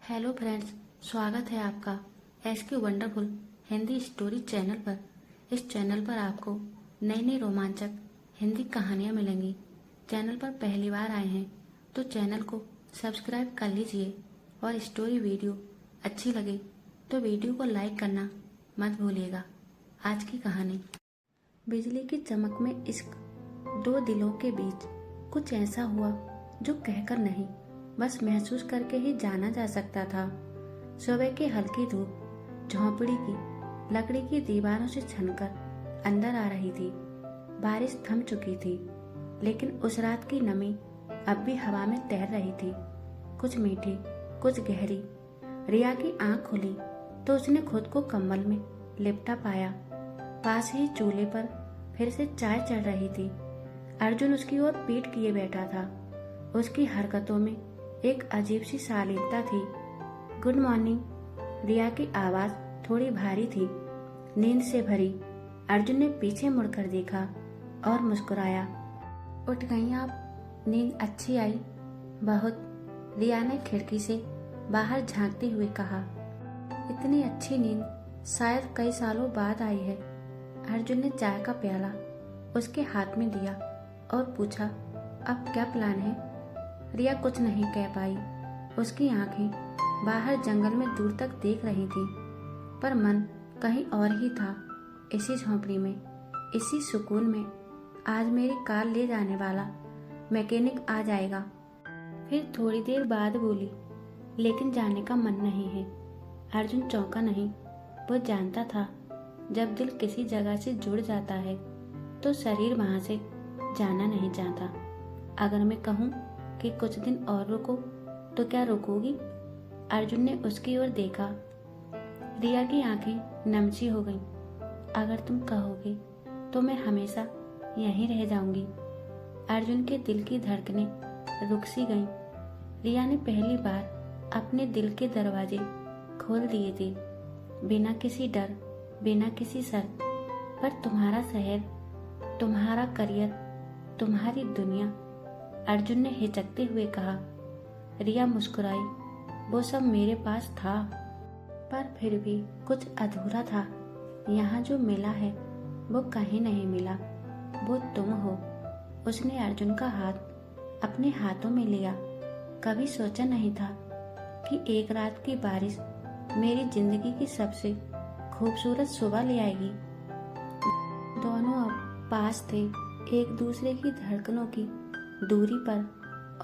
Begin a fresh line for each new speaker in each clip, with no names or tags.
Hello friends, स्वागत है आपका SQ wonderful Hindi story channel पर। इस चैनल पर आपको नई नई रोमांचक हिंदी कहानियाँ मिलेंगी। चैनल पर पहली बार आए हैं तो चैनल को सब्सक्राइब कर लीजिए और स्टोरी वीडियो अच्छी लगे तो वीडियो को लाइक करना मत भूलिएगा। आज की कहानी। बिजली की चमक में इश्क, दो दिलों के बीच कुछ ऐसा हुआ जो कहकर नहीं बस महसूस करके ही जाना जा सकता था। सुबह की हल्की धूप झोंपड़ी की लकड़ी की दीवारों से छनकर अंदर आ रही थी। बारिश थम चुकी थी, लेकिन उस रात की नमी अब भी हवा में तैर रही थी, कुछ मीठी कुछ गहरी। रिया की आंख खुली तो उसने खुद को कंबल में लिपटा पाया। पास ही चूल्हे पर फिर से चाय चढ़ रही थी। अर्जुन उसकी ओर पीठ किए बैठा था। उसकी हरकतों में एक अजीब सी शालीनता थी। Good morning. रिया की आवाज थोड़ी भारी थी, नींद से भरी। अर्जुन ने पीछे मुड़कर देखा और मुस्कुराया। उठ गई आप? नींद अच्छी आई? बहुत, रिया ने खिड़की से बाहर झांकते हुए कहा। इतनी अच्छी नींद शायद कई सालों बाद आई है। अर्जुन ने चाय का प्याला उसके हाथ में दिया और पूछा, अब क्या प्लान है? रिया कुछ नहीं कह पाई। उसकी आंखें बाहर जंगल में दूर तक देख रही थी, पर मन कहीं और ही था। इसी झोंपड़ी में, इसी सुकून में आज मेरी कार ले जाने वाला मैकेनिक आ जाएगा। फिर थोड़ी देर बाद बोली, लेकिन जाने का मन नहीं है। अर्जुन चौंका नहीं। वो जानता था जब दिल किसी जगह से जुड़ जाता है तो शरीर वहां से जाना नहीं चाहता। अगर मैं कहूँ कि कुछ दिन और रुको तो क्या रुकोगी? अर्जुन ने उसकी ओर देखा। रिया की आंखें नमसी हो गईं। अगर तुम कहोगे तो मैं हमेशा यहीं रह जाऊंगी। अर्जुन के दिल की धड़कनें रुक सी गईं। रिया ने पहली बार अपने दिल के दरवाजे खोल दिए थे, बिना किसी डर, बिना किसी शर्त। पर तुम्हारा शहर, तुम्हारा करियर, तुम्हारी दुनिया, अर्जुन ने हिचकते हुए कहा। रिया मुस्कुराई। वो सब मेरे पास था, पर फिर भी कुछ अधूरा था। यहाँ जो मिला है वो कहीं नहीं मिला। वो तुम हो। उसने अर्जुन का हाथ अपने हाथों में लिया। कभी सोचा नहीं था कि एक रात की बारिश मेरी जिंदगी की सबसे खूबसूरत सुबह ले आएगी। दोनों अब पास थे, एक दूसरे की धड़कनों की दूरी पर,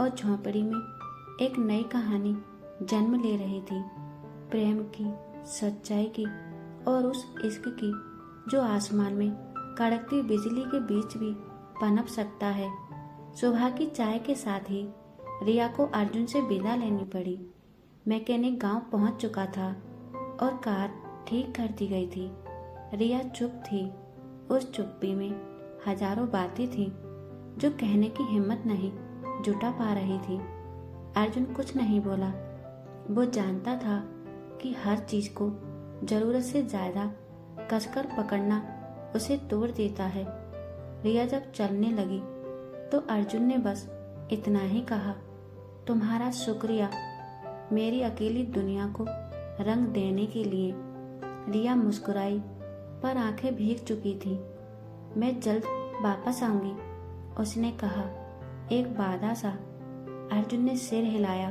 और झोंपड़ी में एक नई कहानी जन्म ले रही थी। प्रेम की, सच्चाई की और उस इश्क की जो आसमान में कड़कती बिजली के बीच भी पनप सकता है। सुबह की चाय के साथ ही रिया को अर्जुन से विदा लेनी पड़ी। मैकेनिक गांव पहुंच चुका था और कार ठीक कर दी गई थी। रिया चुप थी। उस चुप्पी में हजारों बातें थीं जो कहने की हिम्मत नहीं जुटा पा रही थी। अर्जुन कुछ नहीं बोला। वो जानता था कि हर चीज को जरूरत से ज्यादा कसकर पकड़ना उसे तोड़ देता है। रिया जब चलने लगी तो अर्जुन ने बस इतना ही कहा, तुम्हारा शुक्रिया मेरी अकेली दुनिया को रंग देने के लिए। रिया मुस्कुराई, पर आंखें भीग चुकी थी। मैं जल्द वापस आऊंगी, उसने कहा, एक वादा सा। अर्जुन ने सिर हिलाया,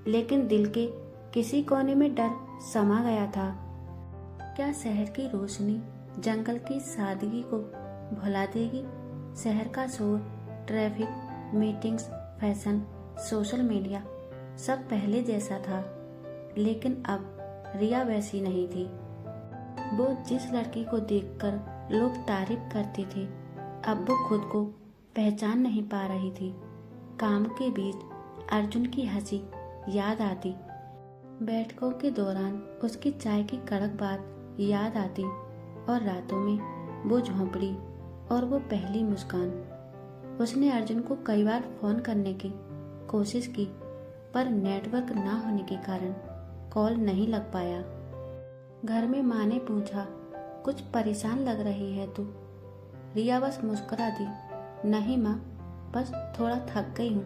लेकिन दिल के किसी कोने में डर समा गया था। क्या शहर की रोशनी जंगल की सादगी को भुला देगी? शहर का शोर, traffic, meetings, fashion, social media सब पहले जैसा था, लेकिन अब रिया वैसी नहीं थी। वो जिस लड़की को देखकर लोग तारीफ करते थे, अब वो खुद को पहचान नहीं पा रही थी। काम के बीच अर्जुन की हंसी याद आती, बैठकों के दौरान उसकी चाय की कड़क बात याद आती, और रातों में वो झोंपड़ी और वो पहली मुस्कान। उसने अर्जुन को कई बार फोन करने की कोशिश की, पर नेटवर्क ना होने के कारण कॉल नहीं लग पाया। घर में माँ ने पूछा, कुछ परेशान लग रही है तू? रिया बस मुस्कुरा दी। नहीं माँ, बस थोड़ा थक गई हूँ।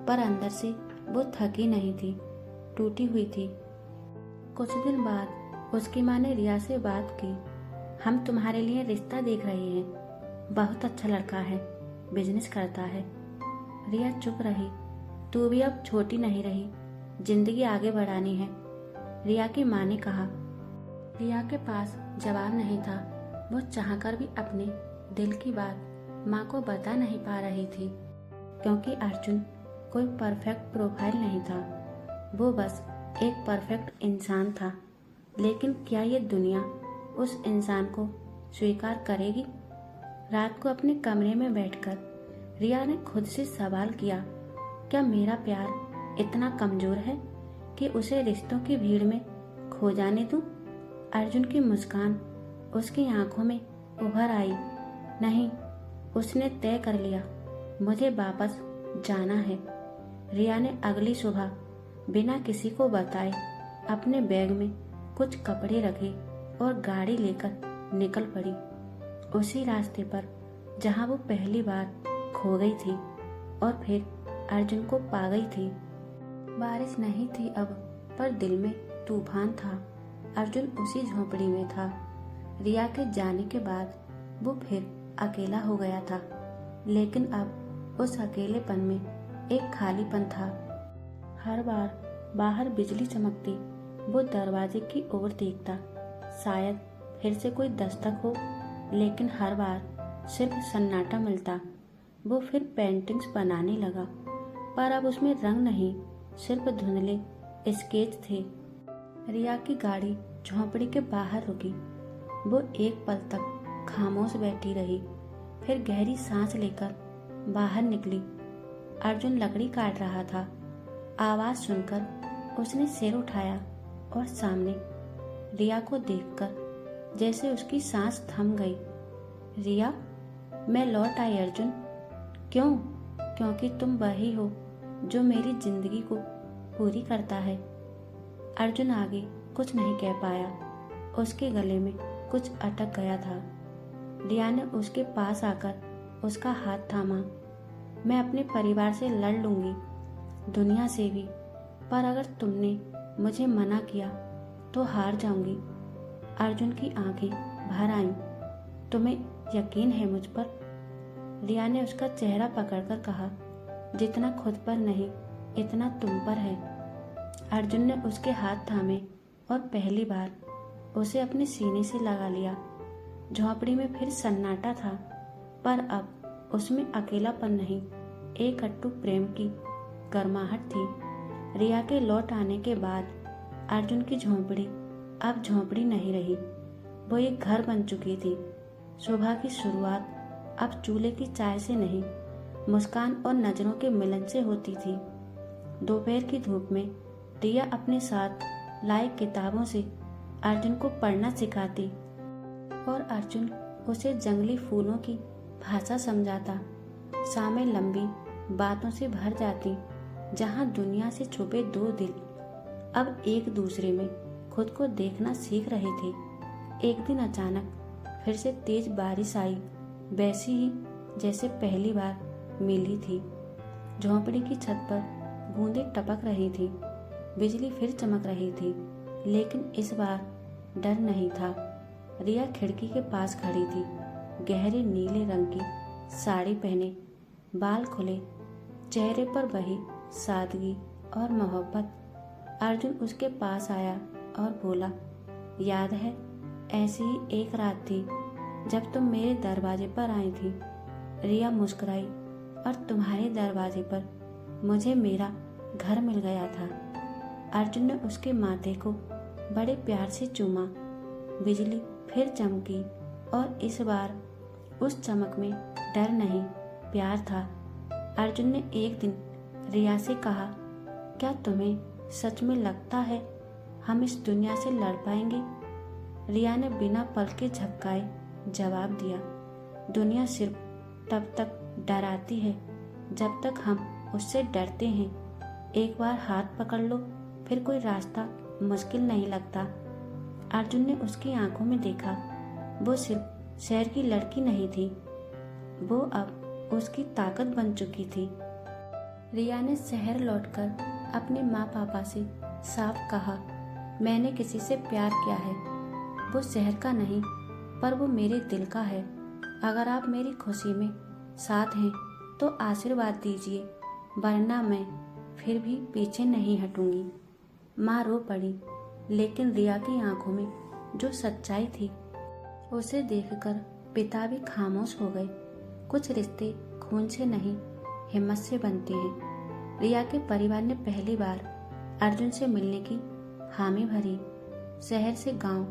पर अंदर से वो थकी नहीं थी। टूटी हुई थी। कुछ दिन बाद उसकी माँ ने रिया से बात की। हम तुम्हारे लिए रिश्ता देख रहे हैं, बहुत अच्छा लड़का है, बिजनेस करता है। रिया चुप रही। तू भी अब छोटी नहीं रही, जिंदगी आगे बढ़ानी है, रिया की माँ ने कहा। रिया के पास जवाब नहीं था। वो चाहकर भी अपने दिल की बात माँ को बता नहीं पा रही थी, क्योंकि अर्जुन कोई परफेक्ट प्रोफाइल नहीं था। वो बस एक परफेक्ट इंसान था। लेकिन क्या ये दुनिया उस इंसान को स्वीकार करेगी? रात को अपने कमरे में बैठकर रिया ने खुद से सवाल किया, क्या मेरा प्यार इतना कमजोर है कि उसे रिश्तों की भीड़ में खो जाने दूं? अर्जुन की मुस्कान उसकी आंखों में उभर आई। नहीं, उसने तय कर लिया, मुझे वापस जाना है। रिया ने अगली सुबह बिना किसी को बताए अपने बैग में कुछ कपड़े रखे और गाड़ी लेकर निकल पड़ी, उसी रास्ते पर जहां वो पहली बार खो गई थी और फिर अर्जुन को पा गई थी। बारिश नहीं थी अब, पर दिल में तूफान था। अर्जुन उसी झोपड़ी में था। रिया के जाने के बाद वो फिर अकेला हो गया था, लेकिन अब उस अकेलेपन में एक खालीपन था। हर बार बाहर बिजली चमकती, वो दरवाजे की ओर देखता, शायद फिर से कोई दस्तक हो, लेकिन हर बार सिर्फ सन्नाटा मिलता। वो फिर पेंटिंग्स बनाने लगा, पर अब उसमें रंग नहीं, सिर्फ धुंधले स्केच थे। रिया की गाड़ी झोंपड़ी के बाहर रुकी। वो एक पल तक खामोश बैठी रही, फिर गहरी सांस लेकर बाहर निकली। अर्जुन लकड़ी काट रहा था। आवाज सुनकर उसने सिर उठाया और सामने रिया को देखकर जैसे उसकी सांस थम गई। रिया, मैं लौट आई अर्जुन। क्यों? क्योंकि तुम वही हो जो मेरी जिंदगी को पूरी करता है। अर्जुन आगे कुछ नहीं कह पाया। उसके गले में कुछ अटक गया था। रिया ने उसके पास आकर उसका हाथ थामा। मैं अपने परिवार से लड़ लूंगी, दुनिया से भी, पर अगर तुमने मुझे मना किया तो हार जाऊंगी। अर्जुन की आंखें भर आईं। तुम्हें यकीन है मुझ पर? रिया ने उसका चेहरा पकड़कर कहा, जितना खुद पर नहीं, इतना तुम पर है। अर्जुन ने उसके हाथ थामे और पहली बार उसे अपने सीने से लगा लिया। झोंपड़ी में फिर सन्नाटा था, पर अब उसमें अकेलापन नहीं, एक अटूट प्रेम की गर्माहट थी। रिया के लौट आने के बाद अर्जुन की झोंपड़ी अब झोंपड़ी नहीं रही, वो एक घर बन चुकी थी। सुबह की शुरुआत अब चूल्हे की चाय से नहीं, मुस्कान और नजरों के मिलन से होती थी। दोपहर की धूप में रिया अपने साथ लाए किताबों से अर्जुन को पढ़ना सिखाती और अर्जुन उसे जंगली फूलों की भाषा समझाता। शामें लंबी बातों से भर जाती, जहां दुनिया से छुपे दो दिल अब एक दूसरे में खुद को देखना सीख रहे थे। एक दिन अचानक फिर से तेज बारिश आई, वैसी ही जैसे पहली बार मिली थी। झोंपड़ी की छत पर बूंदें टपक रही थी, बिजली फिर चमक रही थी, लेकिन इस बार डर नहीं था। रिया खिड़की के पास खड़ी थी, गहरे नीले रंग की साड़ी पहने, बाल खुले, चेहरे पर वही सादगी और मोहब्बत। अर्जुन उसके पास आया और बोला, याद है, ऐसी ही एक रात थी जब तुम मेरे दरवाजे पर आई थी। रिया मुस्कुराई और तुम्हारे दरवाजे पर मुझे मेरा घर मिल गया था। अर्जुन ने उसके माथे को बड़े प्यार से चूमा। बिजली फिर चमकी और इस बार उस चमक में डर नहीं, प्यार था। अर्जुन ने एक दिन रिया से कहा, क्या तुम्हें सच में लगता है हम इस दुनिया से लड़ पाएंगे? रिया ने बिना पलके झपकाए जवाब दिया, दुनिया सिर्फ तब तक डराती है जब तक हम उससे डरते हैं। एक बार हाथ पकड़ लो, फिर कोई रास्ता मुश्किल नहीं लगता। अर्जुन ने उसकी आंखों में देखा। वो सिर्फ शहर की लड़की नहीं थी, वो अब उसकी ताकत बन चुकी थी। रिया ने शहर लौटकर अपने माँ पापा से साफ कहा, मैंने किसी से प्यार किया है। वो शहर का नहीं, पर वो मेरे दिल का है। अगर आप मेरी खुशी में साथ हैं तो आशीर्वाद दीजिए, वरना मैं फिर भी पीछे नहीं हटूंगी। माँ रो पड़ी, लेकिन रिया की आंखों में जो सच्चाई थी उसे देखकर पिता भी खामोश हो गए। कुछ रिश्ते खून से नहीं, हिम्मत से बनते हैं। रिया के परिवार ने पहली बार अर्जुन से मिलने की हामी भरी। शहर से गांव,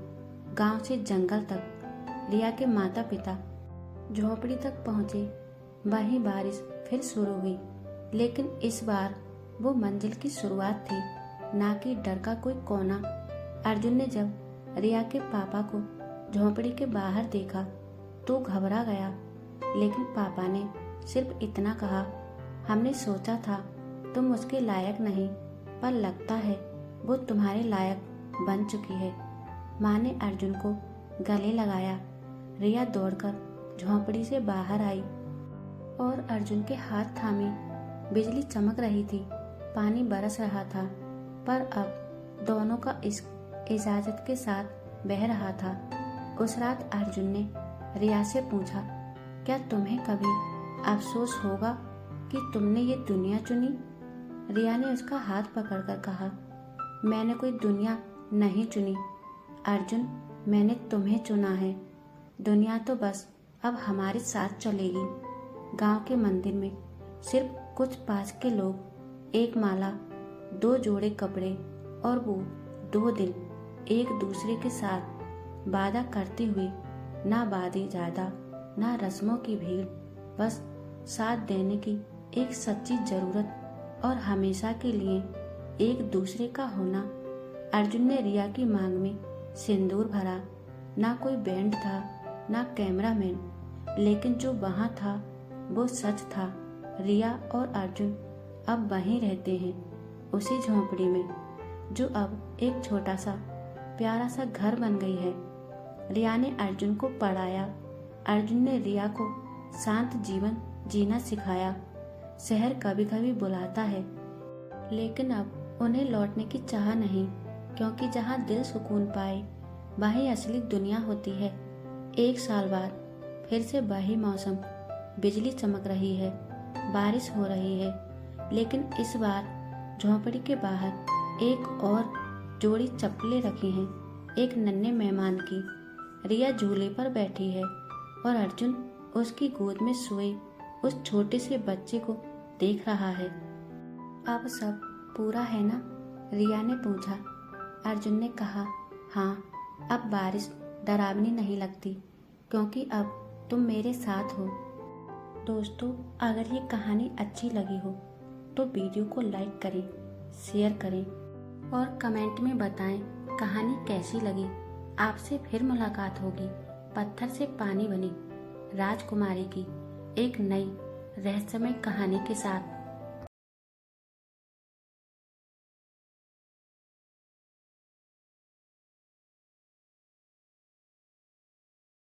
गांव से जंगल तक रिया के माता पिता झोपड़ी तक पहुंचे। वहीं बारिश फिर शुरू हुई, लेकिन इस बार वो मंजिल की शुरुआत थी, ना कि डर का कोई कोना। अर्जुन ने जब रिया के पापा को झोपड़ी के बाहर देखा तो घबरा गया, लेकिन पापा ने सिर्फ इतना कहा, हमने सोचा था तुम उसके लायक नहीं, पर लगता है वो तुम्हारे लायक बन चुकी है। माँ ने अर्जुन को गले लगाया। रिया दौड़कर झोपड़ी से बाहर आई और अर्जुन के हाथ थामे। बिजली चमक रही थी, पानी बरस रहा था, पर अब दोनों का इश्क इजाजत के साथ बह रहा था। उस रात अर्जुन ने रिया से पूछा, क्या तुम्हें कभी अफसोस होगा कि तुमने ये दुनिया चुनी? रिया ने उसका हाथ पकड़कर कहा, मैंने कोई दुनिया नहीं चुनी अर्जुन, मैंने तुम्हें चुना है। दुनिया तो बस अब हमारे साथ चलेगी। गांव के मंदिर में सिर्फ कुछ पास के लोग, एक माला, 2 जोड़े कपड़े और वो 2 दिन एक दूसरे के साथ वादा करते हुए, ना वादे ज्यादा ना रस्मों की भीड़, बस साथ देने की एक सच्ची जरूरत और हमेशा के लिए एक दूसरे का होना। अर्जुन ने रिया की मांग में सिंदूर भरा। ना कोई बैंड था, ना कैमरामैन, लेकिन जो वहां था वो सच था। रिया और अर्जुन अब वहीं रहते हैं, उसी झोपड़ी में, जो अब एक छोटा सा प्यारा सा घर बन गई है। रिया ने अर्जुन को पढ़ाया, अर्जुन ने रिया को शांत जीवन जीना सिखाया। शहर कभी कभी बुलाता है, लेकिन अब उन्हें लौटने की चाह नहीं, क्योंकि जहाँ दिल सुकून पाए वहीं असली दुनिया होती है। 1 साल बाद फिर से वही मौसम, बिजली चमक रही है, बारिश हो रही है, लेकिन इस बार झोंपड़ी के बाहर एक और जोड़ी चप्पलें रखी हैं, एक नन्हे मेहमान की। रिया झूले पर बैठी है और अर्जुन उसकी गोद में सोए उस छोटे से बच्चे को देख रहा है। अब सब पूरा है ना? रिया ने पूछा। अर्जुन ने कहा, हाँ, अब बारिश डरावनी नहीं लगती, क्योंकि अब तुम मेरे साथ हो। दोस्तों, अगर ये कहानी अच्छी लगी हो तो वीडियो को लाइक करें, शेयर करें और कमेंट में बताएं कहानी कैसी लगी। आपसे फिर मुलाकात होगी पत्थर से पानी बनी राजकुमारी की एक नई रहस्यमय कहानी के साथ।